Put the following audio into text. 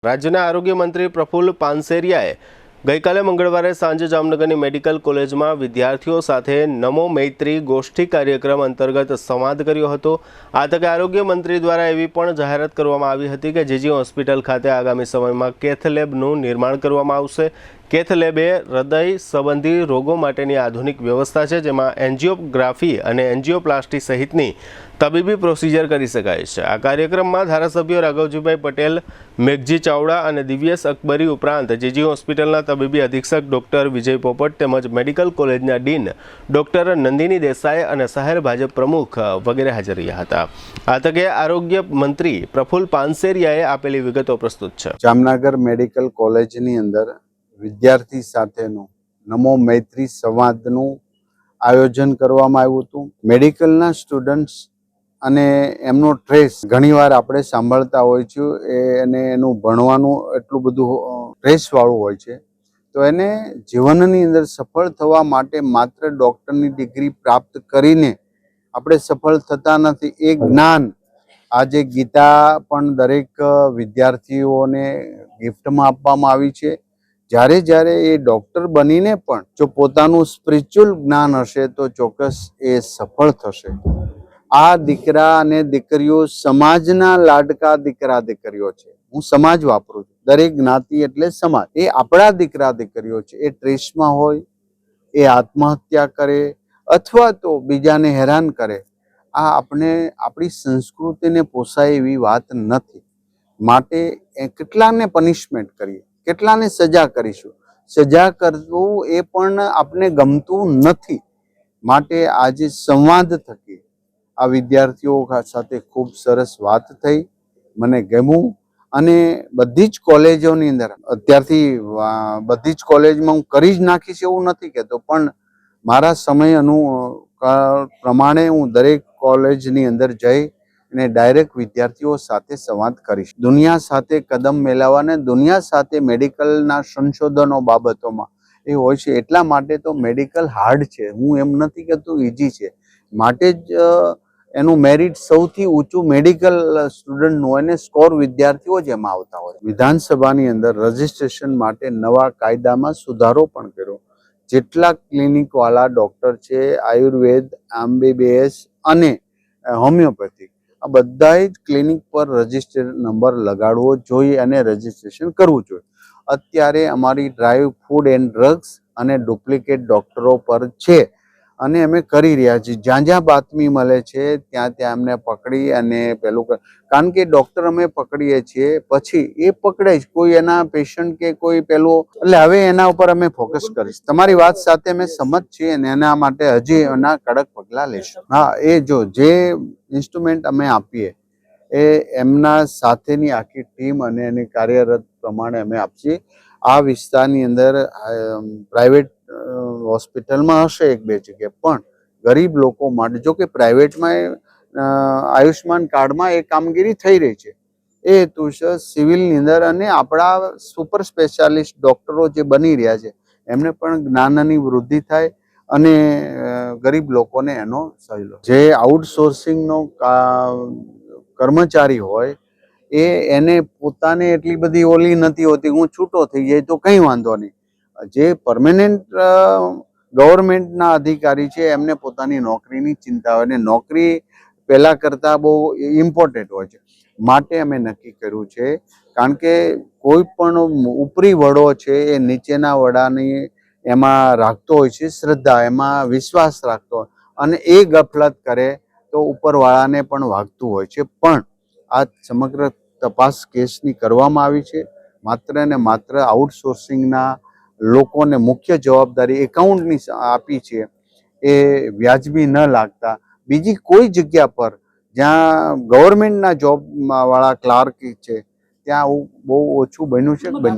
રાજ્યના આરોગ્ય મંત્રી પ્રફુલ્લ પાનસેરિયાએ ગઈકાલે મંગળવારે સાંજે જામનગરની મેડિકલ કોલેજમાં વિદ્યાર્થીઓ સાથે નમો મૈત્રી ગોષ્ઠી કાર્યક્રમ અંતર્ગત સંવાદ કર્યો હતો। આ તકે આરોગ્ય મંત્રી દ્વારા એવી પણ જાહેરાત કરવામાં આવી હતી કે જીજી હોસ્પિટલ ખાતે આગામી સમયમાં કેથ લેબનું નિર્માણ કરવામાં આવશે। કેથ લેબ એ હૃદય સંબંધી રોગો માટેની આધુનિક વ્યવસ્થા છે, જેમાં એન્જિયોગ્રાફી અને એન્જિયોપ્લાસ્ટી સહિતની તબીબી પ્રોસિજર કરી શકાય છે। આ કાર્યક્રમમાં ધારાસભ્યો રાઘવજીભાઈ પટેલ, મેઘજી ચાવડા અને દિવ્યેશ અકબરી ઉપરાંત જીજી હોસ્પિટલના તબીબી અધિક્ષક ડોક્ટર વિજય પોપટ તેમજ મેડિકલ કોલેજના ડીન ડોક્ટર નંદિની દેસાઈ અને શહેર ભાજપ પ્રમુખ વગેરે હાજર રહ્યા હતા। આ તકે આરોગ્ય મંત્રી પ્રફુલ્લ પાનસેરિયાએ આપેલી વિગતો પ્રસ્તુત છે। જામનગર મેડિકલ કોલેજની અંદર વિદ્યાર્થી સાથેનું નમો મૈત્રી સંવાદનું આયોજન કરવામાં આવ્યું હતું। મેડિકલના સ્ટુડન્ટ્સ અને એમનો સ્ટ્રેસ ઘણીવાર આપણે સાંભળતા હોય છે અને એનું ભણવાનું એટલું બધું સ્ટ્રેસવાળું હોય છે, તો એને જીવનની અંદર સફળ થવા માટે માત્ર ડૉક્ટરની ડિગ્રી પ્રાપ્ત કરીને આપણે સફળ થતા નથી। એ જ્ઞાન આજે ગીતા પણ દરેક વિદ્યાર્થીઓને ગિફ્ટમાં આપવામાં આવી છે। જ્યારે એ ડૉક્ટર બનીને પણ જો પોતાનું સ્પિરિચ્યુઅલ જ્ઞાન હશે તો ચોક્કસ એ સફળ થશે। આ દીકરા અને દીકરીઓ સમાજના લાડકા દીકરા દીકરીઓ છે। હું સમાજ વાપરું છું, દરેક જ્ઞાતિ એટલે સમાજ। એ આપણા દીકરા દીકરીઓ છે। એ ટ્રેસમાં હોય, એ આત્મહત્યા કરે અથવા તો બીજાને હેરાન કરે, આ આપણે આપણી સંસ્કૃતિને પોસાય એવી વાત નથી। માટે કેટલાને પનિશમેન્ટ કરીએ, કેટલાને સજા કરીશું, સજા કરવું એ પણ આપણે ગમતું નથી। માટે આજે સંવાદ થકી આ વિદ્યાર્થીઓ સાથે ખૂબ સરસ વાત થઈ, મને ગમ્યું। અને બધી જ કોલેજોની અંદર અત્યારથી બધી જ કોલેજમાં હું કરી જ નાખીશ એવું નથી કહેતો, પણ મારા સમય પ્રમાણે હું દરેક કોલેજની અંદર જઈ અને ડાયરેક્ટ વિદ્યાર્થીઓ સાથે સંવાદ કરીશ। દુનિયા સાથે કદમ મિલાવવાને, દુનિયા સાથે મેડિકલના સંશોધનો બાબતોમાં એ હોય છે, એટલા માટે તો મેડિકલ હાર્ડ છે। હું એમ નથી કહેતું ઇઝી છે, માટે જ એનું મેરિટ સૌથી ઊંચું મેડિકલ સ્ટુડન્ટનું હોય ને સ્કોર વિદ્યાર્થીઓ જ એમાં આવતા હોય। વિધાનસભાની અંદર રજિસ્ટ્રેશન માટે નવા કાયદામાં સુધારો પણ કર્યો। જેટલા ક્લિનિકવાળા ડૉક્ટર છે, આયુર્વેદ, MBBS અને હોમિયોપેથિક, આ બધાય જ ક્લિનિક પર રજિસ્ટર નંબર લગાડવો જોઈએ અને રજિસ્ટ્રેશન કરવું જોઈએ। અત્યારે અમારી ડ્રાઈવ ફૂડ એન્ડ ડ્રગ્સ અને ડુપ્લિકેટ ડૉક્ટરો પર છે અને અમે કરી રહ્યા છીએ। જ્યાં જ્યાં બાતમી મળે છે ત્યાં ત્યાં અમને પકડી અને પેલું કારણ કે ડૉક્ટર અમે પકડીએ છીએ પછી એ પકડે જ કોઈ એના પેશન્ટ કે કોઈ પેલું, એટલે હવે એના ઉપર અમે ફોકસ કરીશ। તમારી વાત સાથે અમે સમજ છીએ અને એના માટે હજી એના કડક પગલાં લઈશું। હા, એ જો જે ઇન્સ્ટ્રુમેન્ટ અમે આપીએ એ એમના સાથેની આખી ટીમ અને એની કાર્યરત પ્રમાણે અમે આપીએ। આ વિસ્તારની અંદર પ્રાઇવેટ હોસ્પિટલમાં હશે એક બે જગ્યાએ, પણ ગરીબ લોકો માટે જો કે પ્રાઇવેટમાં આયુષ્માન કાર્ડમાં એ કામગીરી થઈ રહી છે, એ હેતુસર સિવિલની અંદર અને આપણા સુપર સ્પેશિયાલિસ્ટ ડૉક્ટરો જે બની રહ્યા છે એમને પણ જ્ઞાનની વૃદ્ધિ થાય અને ગરીબ લોકોને એનો સહયોગ। જે આઉટસોર્સિંગનો કર્મચારી હોય એને પોતાને એટલી બધી ઓલી નથી હોતી, હું છૂટો થઈ જાય તો કંઈ વાંધો નહીં। જે પરમેનન્ટ ગવર્મેન્ટના અધિકારી છે એમને પોતાની નોકરીની ચિંતા હોય ને નોકરી પહેલાં કરતાં બહુ ઇમ્પોર્ટન્ટ હોય છે। માટે અમે નક્કી કર્યું છે, કારણ કે કોઈ પણ ઉપરી વડો છે એ નીચેના વડાની એમાં રાખતો હોય છે શ્રદ્ધા, એમાં વિશ્વાસ રાખતો હોય અને એ ગફલત કરે તો ઉપરવાળાને પણ વાગતું હોય છે। પણ આ સમગ્ર તપાસ કેસની કરવામાં આવી છે। માત્ર ને માત્ર આઉટસોર્સિંગના લોકોને મુખ્ય જવાબદારી એકાઉન્ટની આપી છે, એ વ્યાજબી ન લાગતા બીજી કોઈ જગ્યા પર જ્યાં ગવર્મેન્ટના જોબવાળા ક્લાર્ક છે ત્યાં બહુ ઓછું બન્યું છે।